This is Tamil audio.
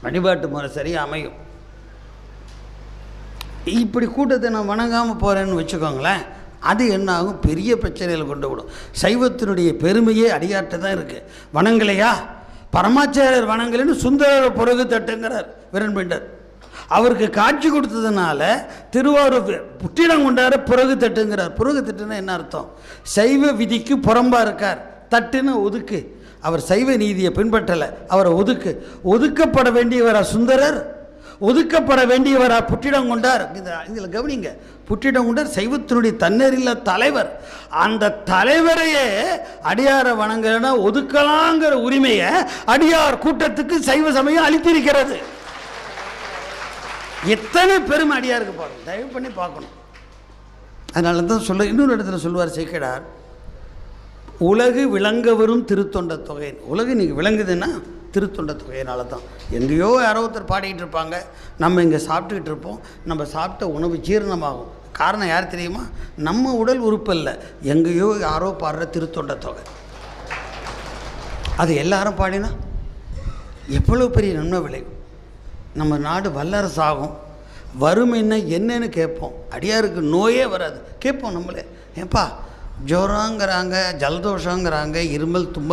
வழிபாட்டு முறை சரியாக அமையும். இப்படி கூட்டத்தை நான் வணங்காமல் போகிறேன்னு வச்சுக்கோங்களேன், அது என்ன ஆகும், பெரிய பிரச்சனையில் கொண்டு விடும். சைவத்தினுடைய பெருமையே அடியாட்ட தான் இருக்குது. வணங்கலையா, பரமாச்சாரியர் வணங்கலைன்னு சுந்தரர் புறகு தட்டுங்கிறார் விரண்பிண்டர். அவருக்கு காட்சி கொடுத்ததுனால திருவாரூர் புட்டிடங்கொண்டார புறகு தட்டுங்கிறார். புறகு தட்டுன்னா என்ன அர்த்தம்? சைவ விதிக்கு புறம்பாக இருக்கார். தட்டுன்னு ஒதுக்கு. அவர் சைவ நீதியை பின்பற்றலை, அவரை ஒதுக்கு. ஒதுக்கப்பட வேண்டியவரா சுந்தரர், ஒதுக்கப்பட வேண்டியவரா புட்டிடங்கொண்டார். இதில் கவனிங்க, புட்டிடங்கொண்டார் சைவத்தினுடைய தன்னறில தலைவர். அந்த தலைவரையே அடியாரை வணங்குறனா ஒதுக்கலாங்கிற உரிமையை அடியார் கூட்டத்துக்கு சைவ சமயம் அளித்திருக்கிறது. எத்தனை பெருமை அடியாருக்கு பார்க்கணும், தயவு பண்ணி பார்க்கணும். அதனால தான் சொல்ல, இன்னொரு இடத்துல சொல்லுவார் சேக்கிழார், உலகு விளங்க வரும் திருத்தொண்ட தொகை. உலகு இன்றைக்கி விளங்குதுன்னா திருத்தொண்ட தொகையினால தான். எங்கேயோ யாரோ ஒருத்தர் பாடிக்கிட்டு இருப்பாங்க, நம்ம இங்கே சாப்பிட்டுக்கிட்டு இருப்போம், நம்ம சாப்பிட்ட உணவு ஜீரணமாகும். காரணம் யார் தெரியுமா? நம்ம உடல் உறுப்பு இல்லை, எங்கேயோ யாரோ பாடுற திருத்தொண்ட தொகை. அது எல்லாரும் பாடினா எவ்வளோ பெரிய நன்மை விளையும். நம்ம நாடு வல்லரசு ஆகும். வறுமைன்னா என்னன்னு கேட்போம். அடியாருக்கு நோயே வராது. கேட்போம் நம்மளே, ஏப்பா ஜோரங்கிறாங்க, ஜலதோஷங்கிறாங்க, இருமல் தும்மல்